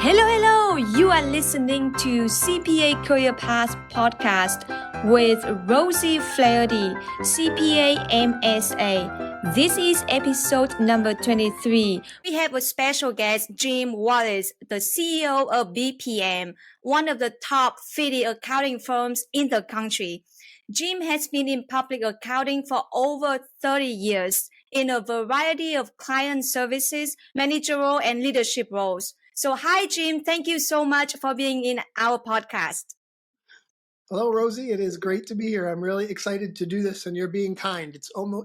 Hello. You are listening to CPA Career Path podcast with Rosie Flaherty, CPA MSA. This is episode number 23. We have a special guest, Jim Wallace, the CEO of BPM, one of the top 50 accounting firms in the country. Jim has been in public accounting for over 30 years in a variety of client services, managerial, and leadership roles. So hi, Jim. Thank you so much for being in our podcast. Hello, Rosie. It is great to be here. I'm really excited to do this, and you're being kind.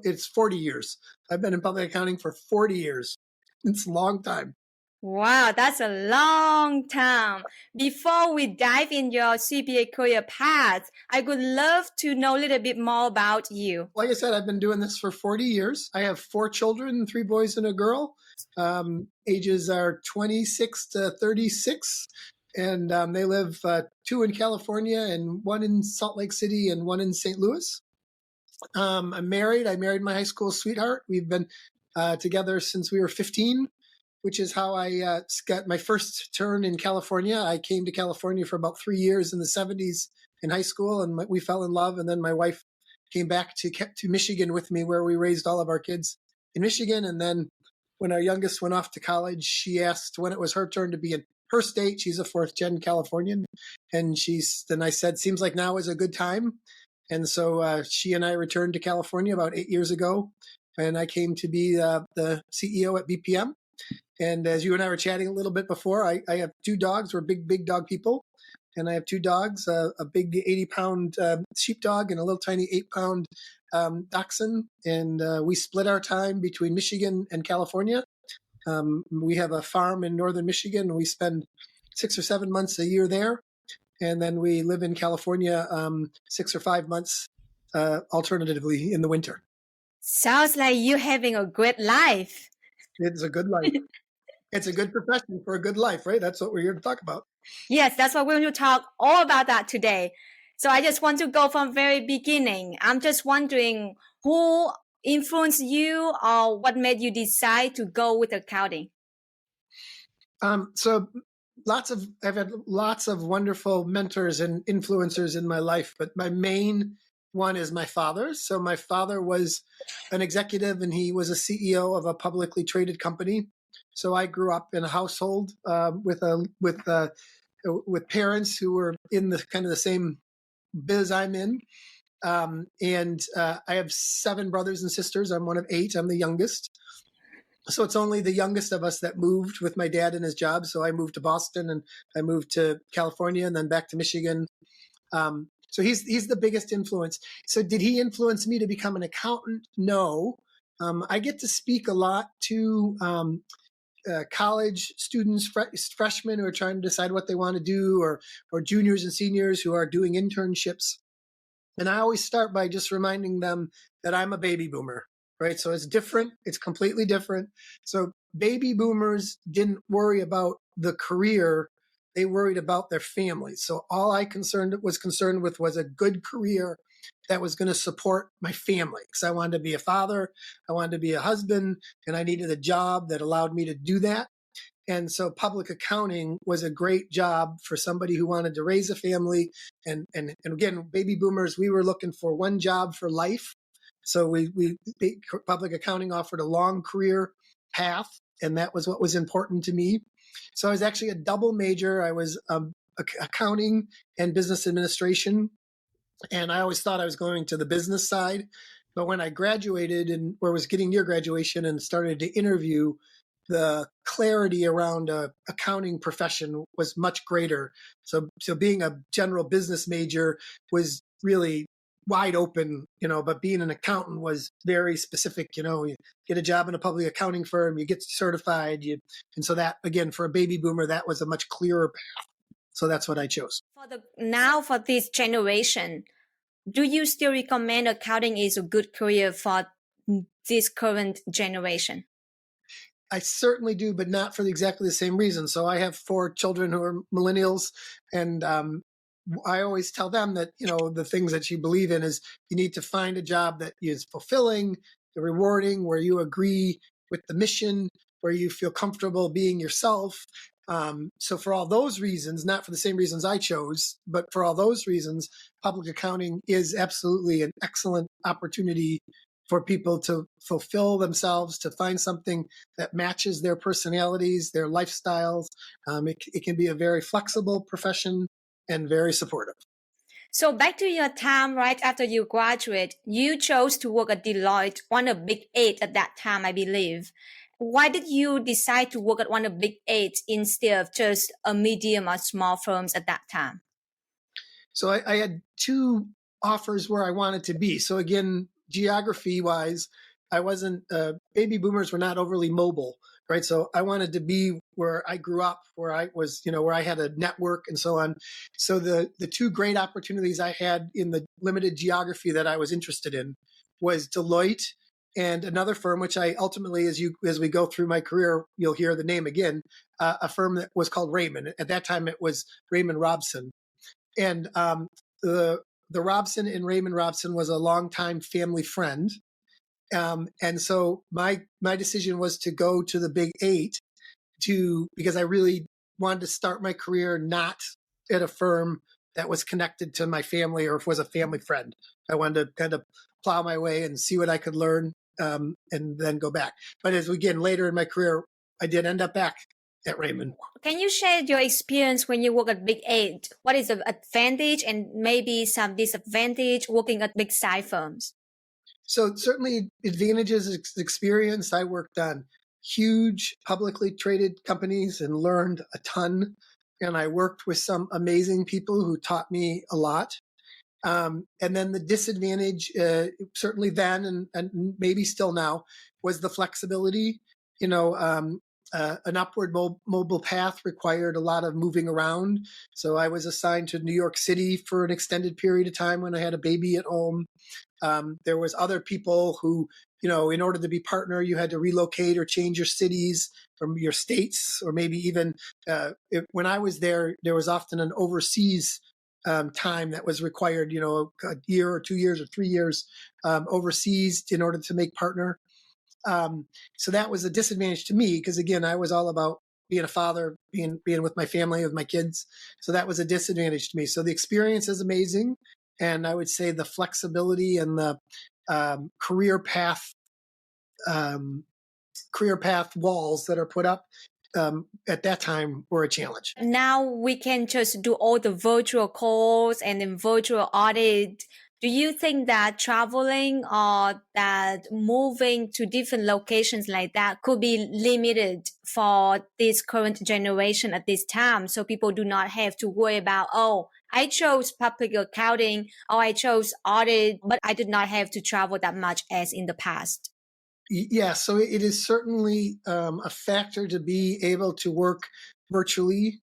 It's 40 years. I've been in public accounting for 40 years. It's a long time. Wow, that's a long time. Before we dive in your CPA career path, I would love to know a little bit more about you. Like I said, I've been doing this for 40 years. I have 4 children, 3 boys and a girl. Ages are 26 to 36. And they live 2 in California and 1 in Salt Lake City and 1 in St. Louis. I'm married. I married my high school sweetheart. We've been together since we were 15, which is how I got my first turn in California. I came to California for about 3 years in the 70s in high school, and we fell in love. And then my wife came back to Michigan with me, where we raised all of our kids in Michigan. And then when our youngest went off to college, she asked when it was her turn to be in her state. She's a 4th-gen Californian. And then I said, seems like now is a good time. And so she and I returned to California about 8 years ago. And I came to be the CEO at BPM. And as you and I were chatting a little bit before, I have 2 dogs. We're big dog people. And I have 2 dogs, a big 80-pound sheepdog and a little tiny 8-pound dachshund. And we split our time between Michigan and California. We have a farm in northern Michigan, and we spend 6 or 7 months a year there. And then we live in California 6 or 5 months alternatively in the winter. Sounds like you're having a great life. It's a good life. It's a good profession for a good life, right? That's what we're here to talk about. Yes, that's what we're going to talk all about that today. So I just want to go from very beginning. I'm just wondering who influenced you or what made you decide to go with accounting? So I've had lots of wonderful mentors and influencers in my life, but my main one is my father. So my father was an executive, and he was a CEO of a publicly traded company. So I grew up in a household with parents who were in the kind of the same biz I'm in. And I have 7 brothers and sisters. I'm one of 8. I'm the youngest. So it's only the youngest of us that moved with my dad in his job. So I moved to Boston, and I moved to California, and then back to Michigan. So he's the biggest influence. So did he influence me to become an accountant? No. I get to speak a lot to college students, freshmen who are trying to decide what they want to do, or juniors and seniors who are doing internships. And I always start by just reminding them that I'm a baby boomer, right? So it's different. It's completely different. So baby boomers didn't worry about the career. They worried about their families. So all I was concerned with was a good career that was going to support my family. Because I wanted to be a father, I wanted to be a husband, and I needed a job that allowed me to do that. And so public accounting was a great job for somebody who wanted to raise a family. And again, baby boomers, we were looking for one job for life. So public accounting offered a long career path, and that was what was important to me. So I was actually a double major. I was accounting and business administration. And I always thought I was going to the business side. But when I graduated or was getting near graduation and started to interview, the clarity around accounting profession was much greater. So being a general business major was really wide open, but being an accountant was very specific. You get a job in a public accounting firm, you get certified. And so that, again, for a baby boomer, that was a much clearer path. So that's what I chose. For this generation, do you still recommend accounting is a good career for this current generation? I certainly do, but not for exactly the same reason. So I have 4 children who are millennials, and I always tell them that, the things that you believe in is you need to find a job that is fulfilling, rewarding, where you agree with the mission, where you feel comfortable being yourself, So for all those reasons, not for the same reasons I chose, but for all those reasons, public accounting is absolutely an excellent opportunity for people to fulfill themselves, to find something that matches their personalities, their lifestyles. It can be a very flexible profession and very supportive. So back to your time right after you graduate, you chose to work at Deloitte, one of Big Eight at that time, I believe. Why did you decide to work at one of Big Eight instead of just a medium or small firms at that time? So I had two offers where I wanted to be. So again, geography wise, I wasn't, baby boomers were not overly mobile, right? So I wanted to be where I grew up, where I was, where I had a network and so on. So the two great opportunities I had in the limited geography that I was interested in was Deloitte and another firm, which I ultimately, as we go through my career, you'll hear the name again, a firm that was called Rehmann. At that time, it was Raymond Robson. And the Robson and Raymond Robson was a longtime family friend. And so my decision was to go to the Big Eight because I really wanted to start my career not at a firm that was connected to my family or if was a family friend. I wanted to kind of plow my way and see what I could learn and then go back. But later in my career, I did end up back at Rehmann. Can you share your experience when you work at Big Eight? What is the advantage and maybe some disadvantage working at big size firms? So certainly advantages experience. I worked on huge publicly traded companies and learned a ton. And I worked with some amazing people who taught me a lot. And then the disadvantage, certainly then and maybe still now, was the flexibility. An upward mobile path required a lot of moving around. So I was assigned to New York City for an extended period of time when I had a baby at home. There was other people who, in order to be partner, you had to relocate or change your cities from your states, or maybe even when I was there was often an overseas time that was required, a year or 2 years or 3 years overseas in order to make partner. So that was a disadvantage to me because, again, I was all about being a father, being with my family, with my kids. So that was a disadvantage to me. So the experience is amazing. And I would say the flexibility and the career path walls that are put up at that time were a challenge. Now we can just do all the virtual calls and then virtual audit. Do you think that traveling or that moving to different locations like that could be limited for this current generation at this time? So people do not have to worry about, I chose public accounting or I chose audit, but I did not have to travel that much as in the past. Yeah, so it is certainly a factor to be able to work virtually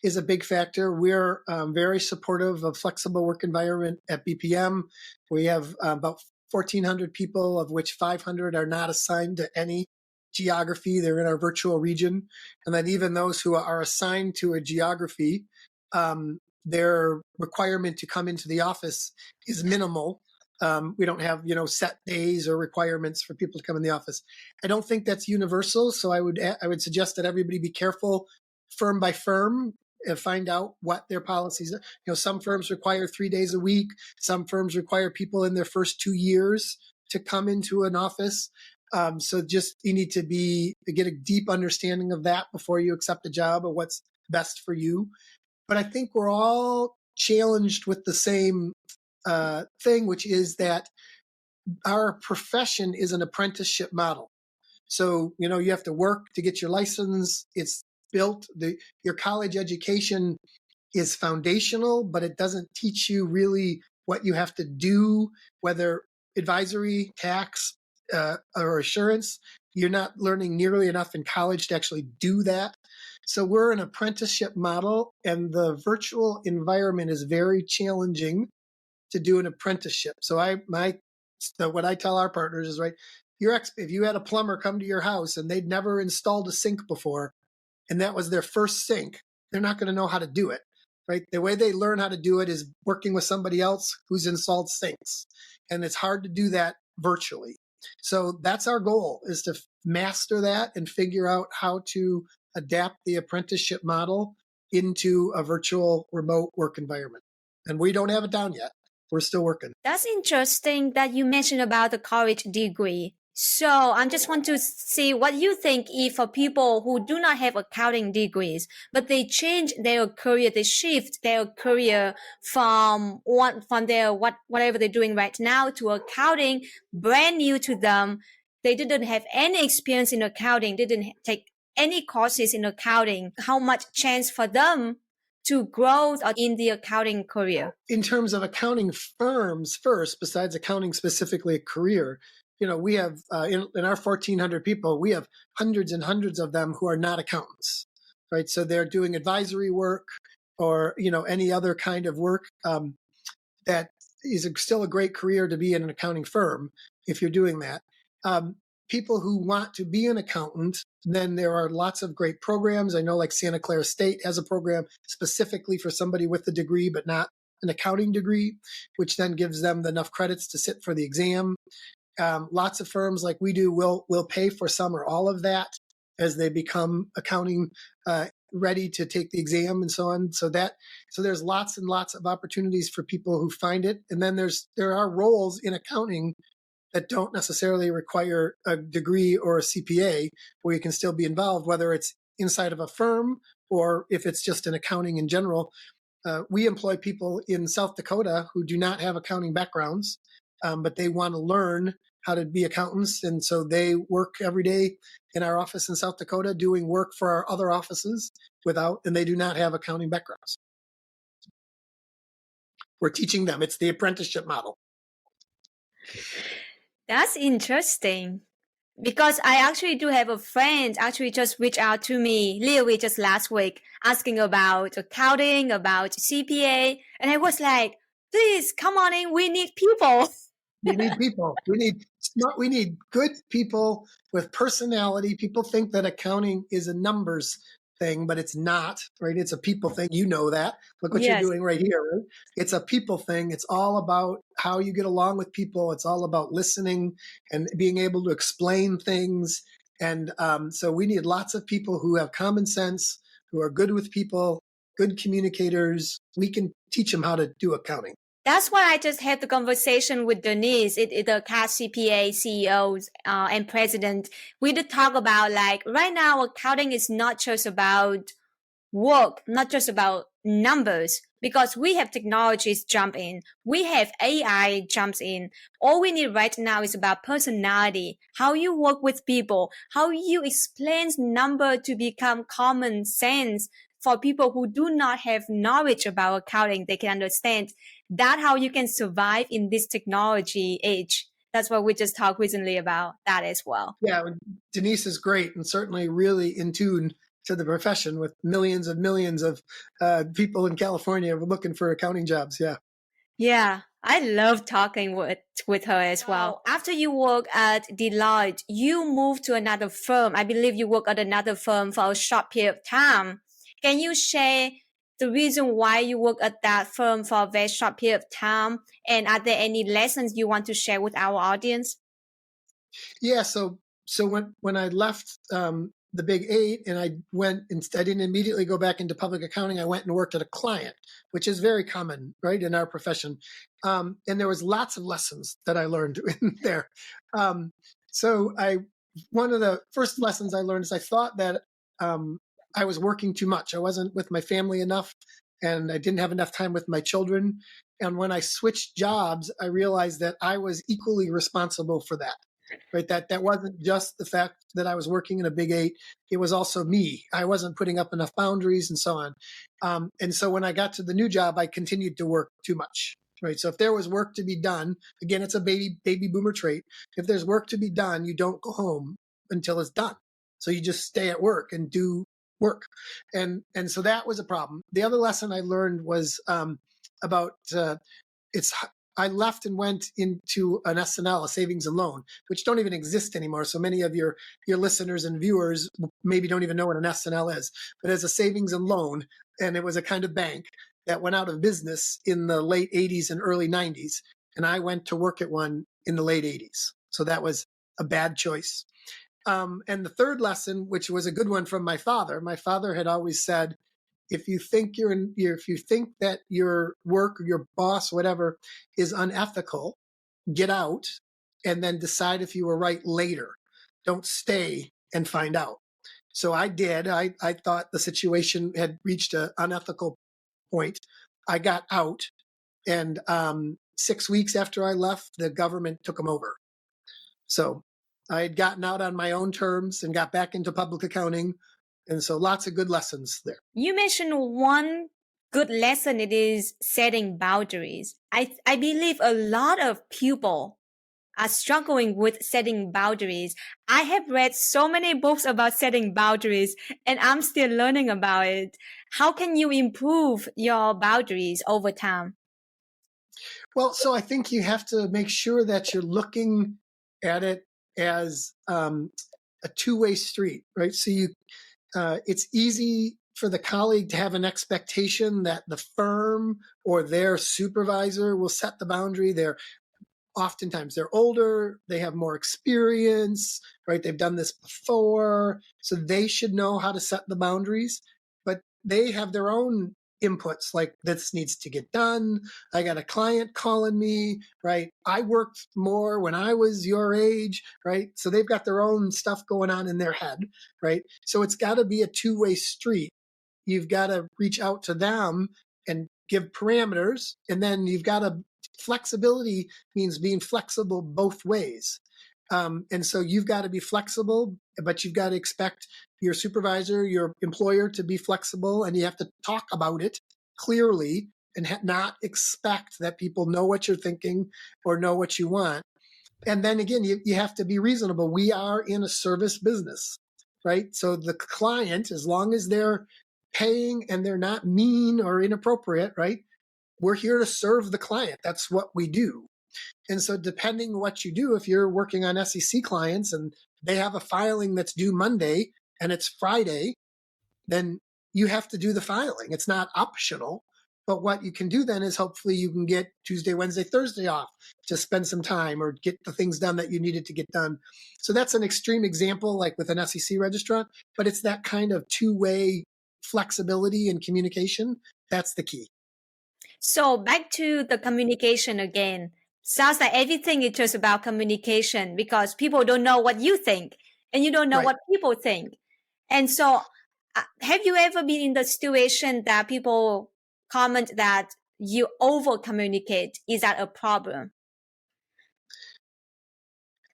is a big factor. We're very supportive of flexible work environment at BPM. We have about 1,400 people, of which 500 are not assigned to any geography. They're in our virtual region. And then even those who are assigned to a geography, their requirement to come into the office is minimal. We don't have, set days or requirements for people to come in the office. I don't think that's universal. So I would suggest that everybody be careful firm by firm and find out what their policies are. Some firms require 3 days a week. Some firms require people in their first 2 years to come into an office. So just you need to get a deep understanding of that before you accept a job of what's best for you. But I think we're all challenged with the same thing, which is that our profession is an apprenticeship model. So, you have to work to get your license. It's built, your college education is foundational, but it doesn't teach you really what you have to do, whether advisory, tax, or assurance. You're not learning nearly enough in college to actually do that. So we're an apprenticeship model, and the virtual environment is very challenging to do an apprenticeship. So what I tell our partners is, right, if you had a plumber come to your house and they'd never installed a sink before, and that was their first sink, they're not going to know how to do it, right? The way they learn how to do it is working with somebody else who's installed sinks. And it's hard to do that virtually. So that's our goal, is to master that and figure out how to adapt the apprenticeship model into a virtual remote work environment. And we don't have it down yet. We're still working. That's interesting that you mentioned about the college degree. So I just want to see what you think if for people who do not have accounting degrees, but they change their career, they shift their career from whatever they're doing right now to accounting, brand new to them. They didn't have any experience in accounting, didn't take any courses in accounting. How much chance for them to grow in the accounting career? In terms of accounting firms first, besides accounting specifically a career, we have in our 1,400 people, we have hundreds and hundreds of them who are not accountants, right? So they're doing advisory work or, any other kind of work that is still a great career to be in an accounting firm if you're doing that. People who want to be an accountant, then there are lots of great programs. I know like Santa Clara State has a program specifically for somebody with a degree, but not an accounting degree, which then gives them enough credits to sit for the exam. Lots of firms like we do will pay for some or all of that as they become accounting ready to take the exam and so on. So there's lots and lots of opportunities for people who find it. And then there are roles in accounting that don't necessarily require a degree or a CPA where you can still be involved, whether it's inside of a firm or if it's just in accounting in general. We employ people in South Dakota who do not have accounting backgrounds, but they want to learn how to be accountants. And so they work every day in our office in South Dakota doing work for our other offices and they do not have accounting backgrounds. We're teaching them. It's the apprenticeship model. That's interesting. Because I actually do have a friend actually just reached out to me literally just last week asking about accounting, about CPA. And I was like, please come on in. We need people. We need people. We need good people with personality. People think that accounting is a numbers thing, but it's not, right? It's a people thing. You know that. Look what Yes. you're doing right here. Right? It's a people thing. It's all about how you get along with people. It's all about listening and being able to explain things. And so we need lots of people who have common sense, who are good with people, good communicators. We can teach them how to do accounting. That's why I just had the conversation with Denise, the CAS CPA CEO and president. We did talk about like right now, accounting is not just about work, not just about numbers, because we have technologies jump in. We have AI jumps in. All we need right now is about personality, how you work with people, how you explain number to become common sense for people who do not have knowledge about accounting. They can understand that how you can survive in this technology age. That's what we just talked recently about that as well. Yeah, Denise is great and certainly really in tune to the profession with millions of people in California looking for accounting jobs. Yeah. Yeah, I love talking with her as well. After you work at Deloitte, you moved to another firm. I believe you work at another firm for a short period of time. Can you share the reason why you work at that firm for a very short period of time? And are there any lessons you want to share with our audience? Yeah. So when I left the Big Eight and I didn't immediately go back into public accounting. I went and worked at a client, which is very common, right, in our profession. And there was lots of lessons that I learned in there. One of the first lessons I learned is I thought that I was working too much. I wasn't with my family enough and I didn't have enough time with my children. And when I switched jobs, I realized that I was equally responsible for that. Right, that wasn't just the fact that I was working in a Big Eight. It was also me. I wasn't putting up enough boundaries and so on. And so when I got to the new job, I continued to work too much. Right. So if there was work to be done, again, it's a baby boomer trait. If there's work to be done, you don't go home until it's done. So you just stay at work and do work. And so that was a problem. The other lesson I learned was I left and went into an S&L, a savings and loan, which don't even exist anymore. So many of your listeners and viewers maybe don't even know what an S&L is. But as a savings and loan, and it was a kind of bank that went out of business in the late 80s and early 90s. And I went to work at one in the late 80s. So that was a bad choice. And the third lesson, which was a good one from my father had always said, if you think if you think that your work or your boss, whatever, is unethical, get out and then decide if you were right later. Don't stay and find out. So I did. I thought the situation had reached an unethical point. I got out, and 6 weeks after I left, the government took them over. So I had gotten out on my own terms and got back into public accounting. And so lots of good lessons there. You mentioned one good lesson, it is setting boundaries. I believe a lot of people are struggling with setting boundaries. I have read so many books about setting boundaries and I'm still learning about it. How can you improve your boundaries over time? Well, so I think you have to make sure that you're looking at it as a two-way street, right? So it's easy for the colleague to have an expectation that the firm or their supervisor will set the boundary. Oftentimes they're older, they have more experience, right? They've done this before, so they should know how to set the boundaries, but they have their own inputs, like this needs to get done. I got a client calling me, right? I worked more when I was your age, right? So they've got their own stuff going on in their head, right? So it's got to be a two-way street. You've got to reach out to them and give parameters, and then you've got to flexibility means being flexible both ways. And so you've got to be flexible, but you've got to expect your supervisor, your employer to be flexible, and you have to talk about it clearly and not expect that people know what you're thinking or know what you want. And then again, you have to be reasonable. We are in a service business, right? So the client, as long as they're paying and they're not mean or inappropriate, right? We're here to serve the client. That's what we do. And so depending what you do, if you're working on SEC clients and they have a filing that's due Monday and it's Friday, then you have to do the filing. It's not optional. But what you can do then is hopefully you can get Tuesday, Wednesday, Thursday off to spend some time or get the things done that you needed to get done. So that's an extreme example, like with an SEC registrant, but it's that kind of two-way flexibility and communication. That's the key. So back to the communication again. Sounds like everything is just about communication because people don't know what you think and you don't know Right. what people think. And so have you ever been in the situation that people comment that you over communicate? Is that a problem?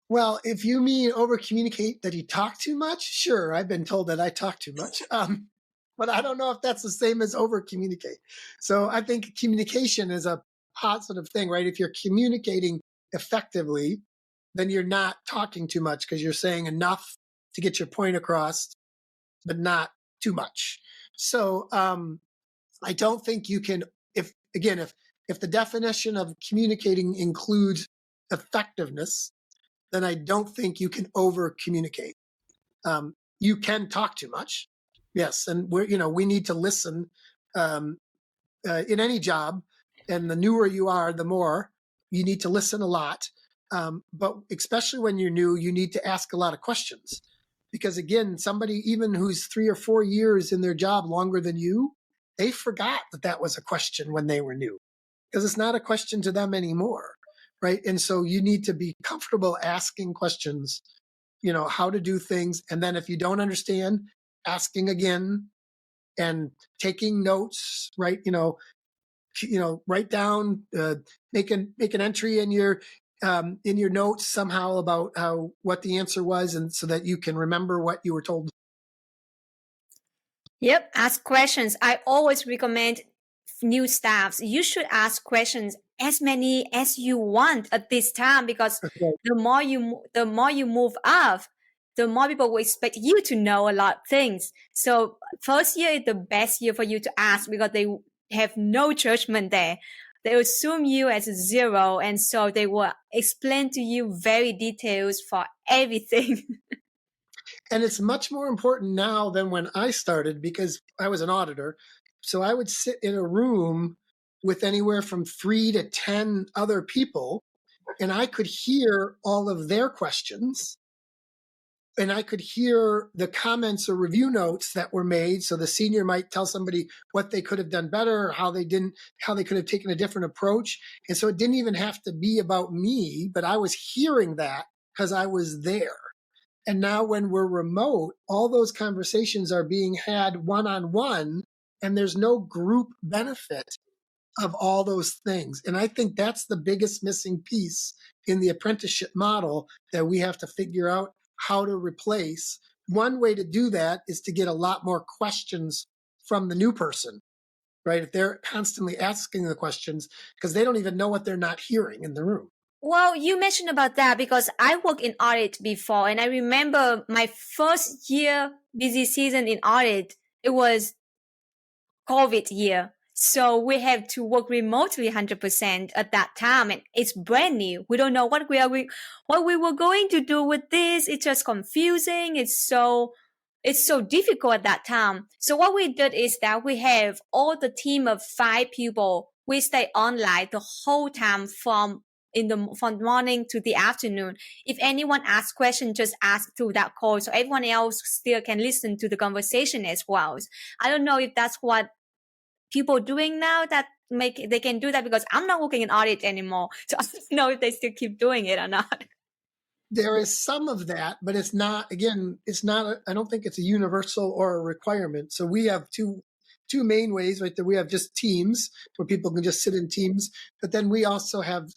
Well, if you mean over communicate that you talk too much, sure, I've been told that I talk too much. But I don't know if that's the same as over communicate. So I think communication is a positive thing, right? If you're communicating effectively, then you're not talking too much because you're saying enough to get your point across, but not too much. So I don't think you can, if the definition of communicating includes effectiveness, then I don't think you can over communicate. You can talk too much, yes, and we need to listen in any job, and the newer you are, the more you need to listen a lot. But especially when you're new, you need to ask a lot of questions because again, somebody even who's 3 or 4 years in their job longer than you, they forgot that was a question when they were new because it's not a question to them anymore, right? And so you need to be comfortable asking questions, how to do things. And then if you don't understand, asking again and taking notes, right? Write down, make an entry in your notes somehow about what the answer was, and so that you can remember what you were told. Yep, ask questions. I always recommend new staffs. You should ask questions as many as you want at this time because Okay. the more you move up, the more people will expect you to know a lot of things. So first year is the best year for you to ask because they have no judgment there. They assume you as a zero, and so they will explain to you very details for everything. And it's much more important now than when I started because I was an auditor. So I would sit in a room with anywhere from 3 to 10 other people, and I could hear all of their questions. and I could hear the comments or review notes that were made. So the senior might tell somebody what they could have done better, or how they could have taken a different approach. And so it didn't even have to be about me, but I was hearing that because I was there. And now when we're remote, all those conversations are being had one-on-one, and there's no group benefit of all those things. And I think that's the biggest missing piece in the apprenticeship model that we have to figure out how to replace. One way to do that is to get a lot more questions from the new person, right? If they're constantly asking the questions, because they don't even know what they're not hearing in the room. Well, you mentioned about that because I worked in audit before, and I remember my first year busy season in audit, it was COVID year. So we have to work remotely 100% at that time, and it's brand new. We don't know what we were going to do with this. It's just confusing. It's so difficult at that time. So what we did is that we have all the team of 5 people. We stay online the whole time from morning to the afternoon. If anyone asks questions, just ask through that call, so everyone else still can listen to the conversation as well. I don't know if that's what people doing now that they can do that, because I'm not working in audit anymore. So I don't know if they still keep doing it or not. There is some of that, but it's not, I don't think it's a universal or a requirement. So we have two main ways, right? That we have just teams where people can just sit in teams, but then we also have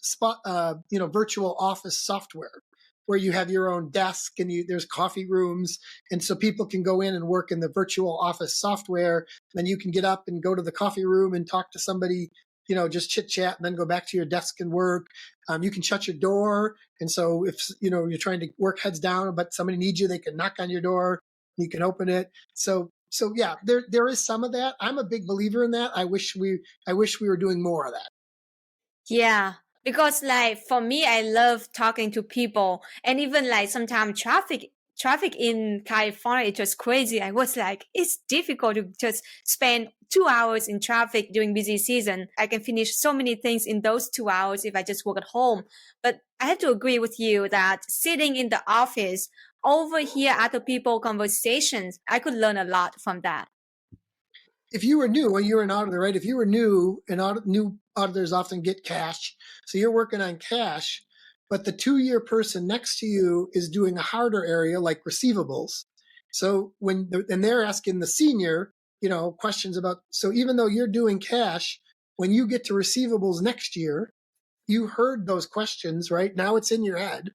virtual office software where you have your own desk and there's coffee rooms. And so people can go in and work in the virtual office software. Then you can get up and go to the coffee room and talk to somebody, just chit chat, and then go back to your desk and work. You can shut your door. And so if, you're trying to work heads down, but somebody needs you, they can knock on your door, you can open it. So yeah, there is some of that. I'm a big believer in that. I wish we were doing more of that. Yeah. Because for me, I love talking to people, and even sometimes traffic in California is just crazy. I was it's difficult to just spend 2 hours in traffic during busy season. I can finish so many things in those 2 hours if I just work at home. But I have to agree with you that sitting in the office, overhear other people conversations, I could learn a lot from that. If you were new, well, you're an auditor, right? If you were new, new auditors often get cash. So you're working on cash, but the 2-year person next to you is doing a harder area like receivables. So and they're asking the senior, questions about, so even though you're doing cash, when you get to receivables next year, you heard those questions, right? Now it's in your head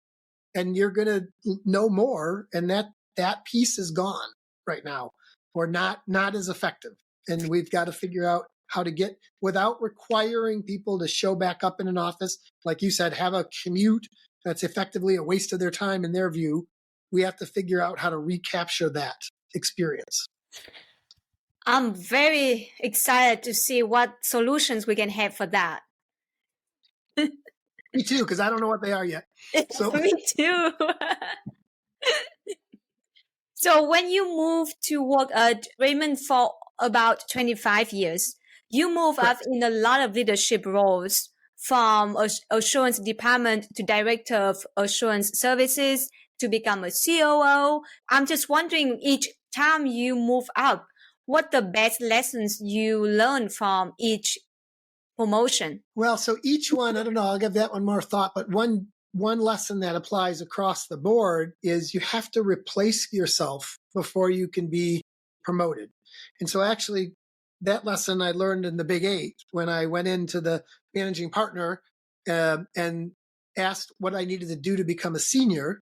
and you're going to know more. And that piece is gone right now, or not as effective. And we've got to figure out how to get, without requiring people to show back up in an office, like you said, have a commute that's effectively a waste of their time in their view. We have to figure out how to recapture that experience. I'm very excited to see what solutions we can have for that. Me too, because I don't know what they are yet. So me too. So when you moved to work at Rehmann for about 25 years, you move up in a lot of leadership roles, from assurance department to director of assurance services to become a COO. I'm just wondering, each time you move up, what the best lessons you learn from each promotion? Well, so each one, I don't know, I'll give that one more thought, but one lesson that applies across the board is you have to replace yourself before you can be promoted. And so actually that lesson I learned in the Big 8 when I went into the managing partner and asked what I needed to do to become a senior.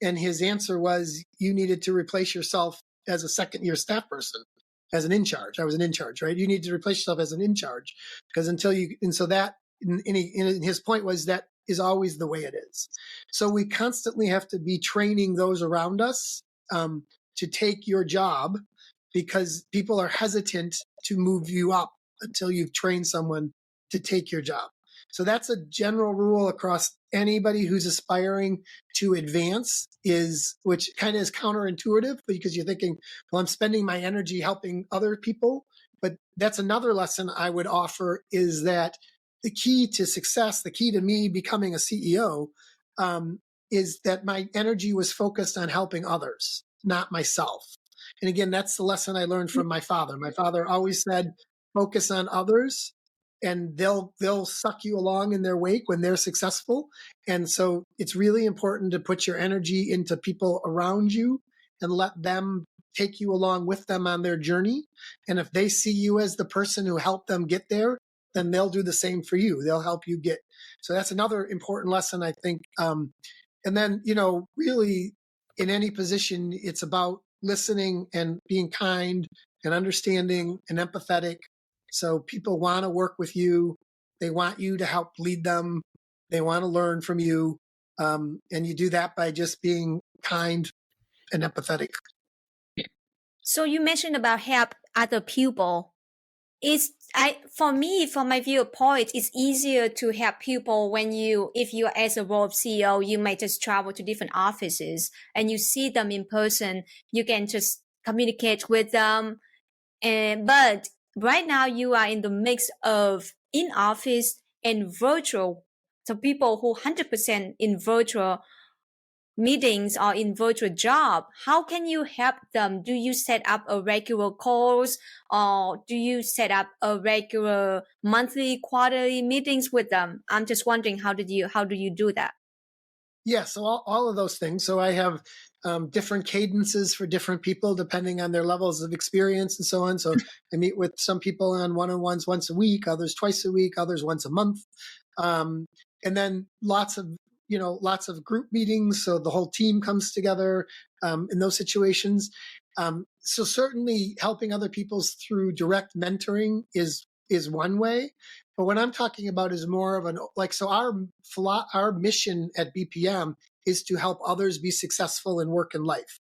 And his answer was, you needed to replace yourself as a second-year staff person, as an in-charge. I was an in-charge, right? You need to replace yourself as an in-charge, because his point was that is always the way it is. So we constantly have to be training those around us to take your job, because people are hesitant to move you up until you've trained someone to take your job. So that's a general rule across anybody who's aspiring to advance, which kind of is counterintuitive, because you're thinking, well, I'm spending my energy helping other people. But that's another lesson I would offer, is that the key to success, the key to me becoming a CEO, is that my energy was focused on helping others, not myself. And again, that's the lesson I learned from my father. My father always said, focus on others and they'll suck you along in their wake when they're successful. And so it's really important to put your energy into people around you and let them take you along with them on their journey. And if they see you as the person who helped them get there, then they'll do the same for you. They'll help you get. So that's another important lesson, I think. And then, really in any position, it's about listening and being kind and understanding and empathetic. So people want to work with you. They want you to help lead them. They want to learn from you. And you do that by just being kind and empathetic. So you mentioned about help other people. From my viewpoint, it's easier to help people if you as a role of CEO, you might just travel to different offices and you see them in person. You can just communicate with them. But right now you are in the mix of in office and virtual. So people who 100% in virtual meetings or in virtual job, how can you help them? Do you set up a regular calls or do you set up a regular monthly, quarterly meetings with them? I'm just wondering, how do you do that? Yeah, so all of those things. So I have different cadences for different people depending on their levels of experience and so on. So I meet with some people on one-on-ones once a week, others twice a week, others once a month. And then lots of group meetings. So the whole team comes together in those situations. So certainly helping other people through direct mentoring is one way. But what I'm talking about is more of our mission at BPM is to help others be successful in work and life.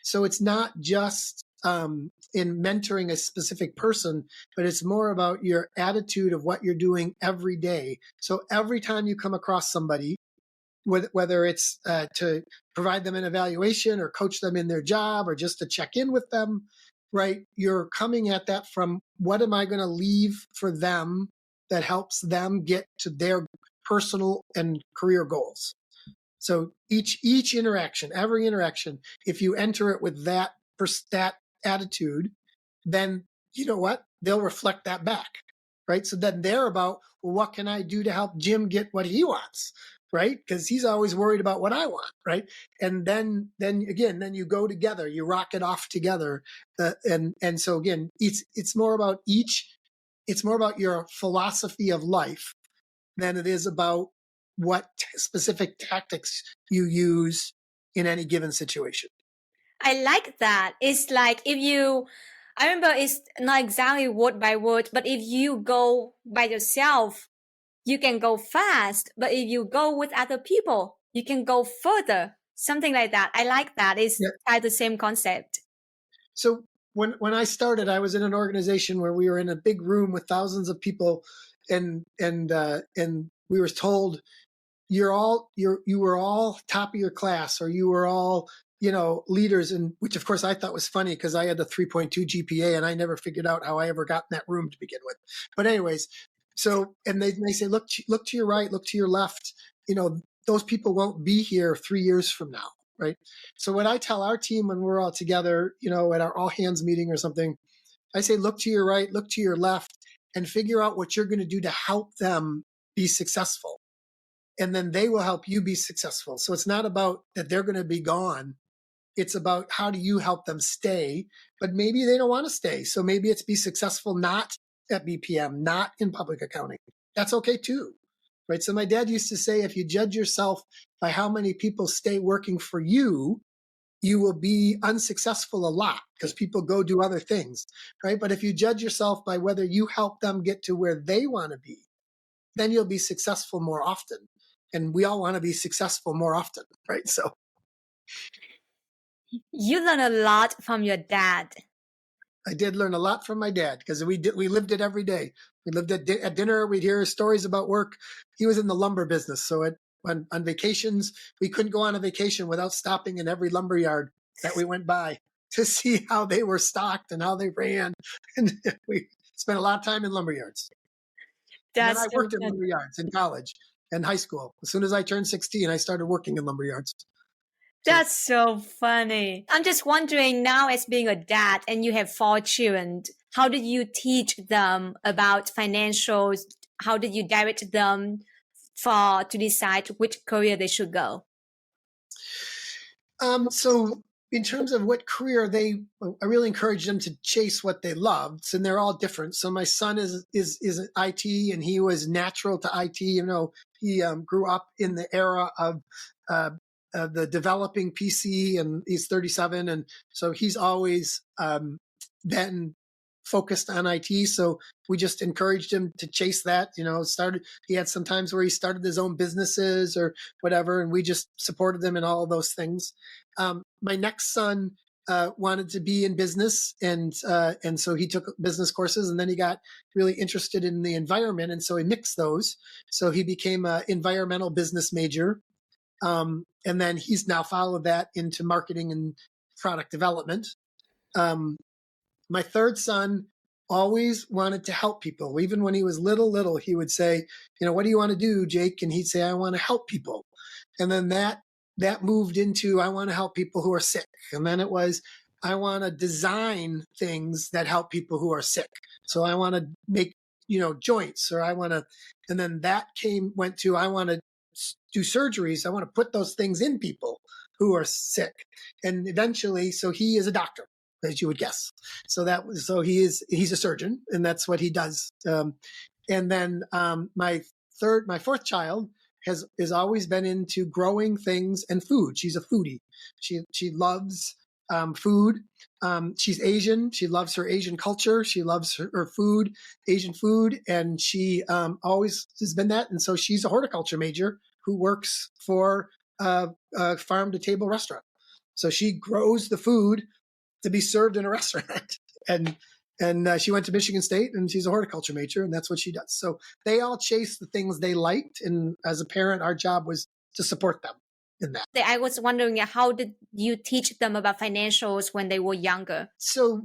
So it's not just in mentoring a specific person, but it's more about your attitude of what you're doing every day. So every time you come across somebody, whether it's to provide them an evaluation or coach them in their job or just to check in with them, right? You're coming at that from what am I going to leave for them that helps them get to their personal and career goals. So each interaction, every interaction, if you enter it with that attitude, then you know what? They'll reflect that back, right? So then they're about, well, what can I do to help Jim get what he wants, right? Because he's always worried about what I want, right? And then you go together, you rock it off together, and so again, it's more about your philosophy of life than it is about what specific tactics you use in any given situation. I like that. It's like I remember it's not exactly word by word, but if you go by yourself, you can go fast. But if you go with other people, you can go further. Something like that. I like that. It's the same concept. So when I started, I was in an organization where we were in a big room with thousands of people, and we were told you were all top of your class, or you were all leaders, and which of course I thought was funny because I had a 3.2 GPA and I never figured out how I ever got in that room to begin with. But anyways, so and they say look to your right, look to your left. Those people won't be here 3 years from now. Right. So what I tell our team when we're all together, at our all hands meeting or something, I say, look to your right, look to your left, and figure out what you're going to do to help them be successful. And then they will help you be successful. So it's not about that they're going to be gone. It's about how do you help them stay, but maybe they don't want to stay. So maybe it's be successful not at BPM, not in public accounting. That's okay too. Right. So my dad used to say, if you judge yourself by how many people stay working for you, you will be unsuccessful a lot because people go do other things. Right. But if you judge yourself by whether you help them get to where they want to be, then you'll be successful more often. And we all want to be successful more often. Right. So you learn a lot from your dad. I did learn a lot from my dad because we lived it every day. We lived at dinner. We'd hear stories about work. He was in the lumber business. So on vacations, we couldn't go on a vacation without stopping in every lumber yard that we went by to see how they were stocked and how they ran. And we spent a lot of time in lumber yards. And then I worked in lumber yards in college. and high school. As soon as I turned 16, I started working in lumber yards. That's so funny. I'm just wondering now, as being a dad and you have 4 children, how did you teach them about financials? How did you direct them to decide which career they should go? So in terms of what career I really encourage them to chase what they loved, and they're all different. So my son is IT, and he was natural to IT. He grew up in the era of the developing PC, and he's 37, and so he's always been focused on IT. So we just encouraged him to chase that. He had some times where he started his own businesses or whatever, and we just supported him in all of those things. My next son wanted to be in business, and so he took business courses, and then he got really interested in the environment, and so he mixed those. So he became an environmental business major, and then he's now followed that into marketing and product development. My third son always wanted to help people. Even when he was little, he would say, what do you want to do, Jake? And he'd say, I want to help people. And then that moved into, I want to help people who are sick. And then it was, I want to design things that help people who are sick. So I want to make, joints, or and then that went to, I want to do surgeries. I want to put those things in people who are sick. And eventually, so he is a doctor, as you would guess. So he's a surgeon, and that's what he does. And then my fourth child has always been into growing things and food. She's a foodie. She loves food. She's Asian. She loves her Asian culture. She loves her food, Asian food, and she always has been that. And so she's a horticulture major who works for a farm to table restaurant. So she grows the food to be served in a restaurant. And she went to Michigan State, and she's a horticulture major, and that's what she does. So they all chase the things they liked. And as a parent, our job was to support them in that. I was wondering, how did you teach them about financials when they were younger? So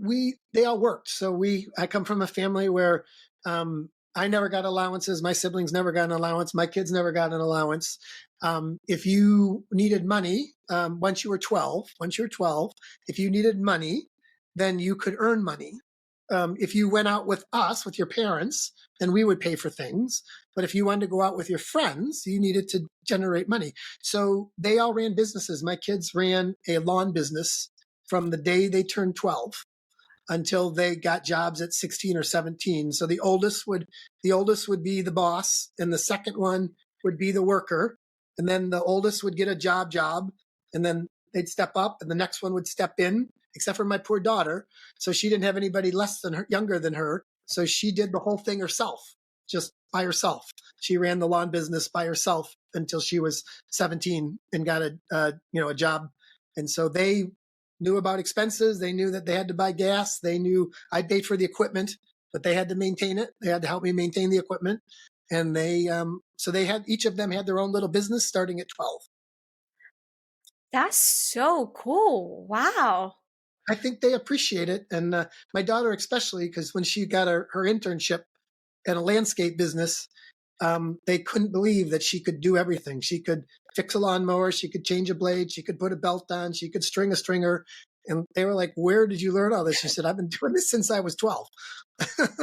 they all worked. So I come from a family where I never got allowances. My siblings never got an allowance. My kids never got an allowance. If you needed money, once you were 12, if you needed money, then you could earn money. If you went out with us, with your parents, then we would pay for things. But if you wanted to go out with your friends, you needed to generate money. So they all ran businesses. My kids ran a lawn business from the day they turned 12 until they got jobs at 16 or 17. So the oldest would be the boss, and the second one would be the worker. And then the oldest would get a job, and then they'd step up, and the next one would step in, except for my poor daughter. So she didn't have anybody younger than her. So she did the whole thing herself, just by herself. She ran the lawn business by herself until she was 17 and got a job. And so they knew about expenses. They knew that they had to buy gas. They knew I paid for the equipment, but they had to maintain it. They had to help me maintain the equipment. And each of them had their own little business starting at 12. That's so cool. Wow. I think they appreciate it. And my daughter especially, because when she got her internship in a landscape business, they couldn't believe that she could do everything. She could fix a lawnmower. She could change a blade. She could put a belt on. She could string a stringer. And they were like, where did you learn all this? She said, I've been doing this since I was 12.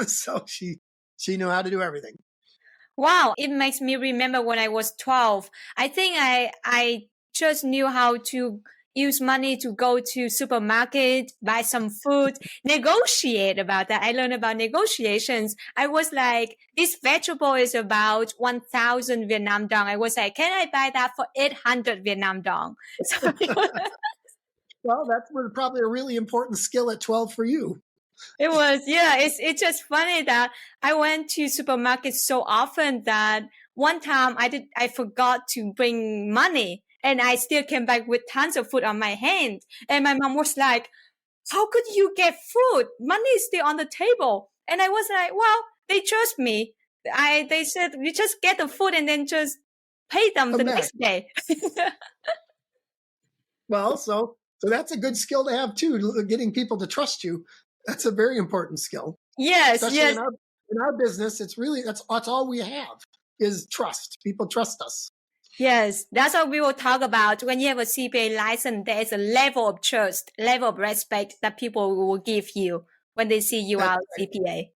So she knew how to do everything. Wow. It makes me remember when I was 12. I think I just knew how to use money to go to supermarket, buy some food, negotiate about that. I learned about negotiations. I was like, this vegetable is about 1,000 Vietnam dong. I was like, can I buy that for 800 Vietnam dong? So, well, that was probably a really important skill at 12 for you. It was, yeah. It's just funny that I went to supermarkets so often that one time I forgot to bring money. And I still came back with tons of food on my hand. And my mom was like, how could you get food? Money is still on the table. And I was like, well, they trust me. They said, you just get the food and then just pay them the next day. Well, so that's a good skill to have too, getting people to trust you. That's a very important skill. Yes, especially yes. In our business, it's really, that's all we have. is trust. People trust us. Yes, that's what we will talk about. When you have a CPA license, there is a level of trust, level of respect that people will give you when they see you That's are right. CPA.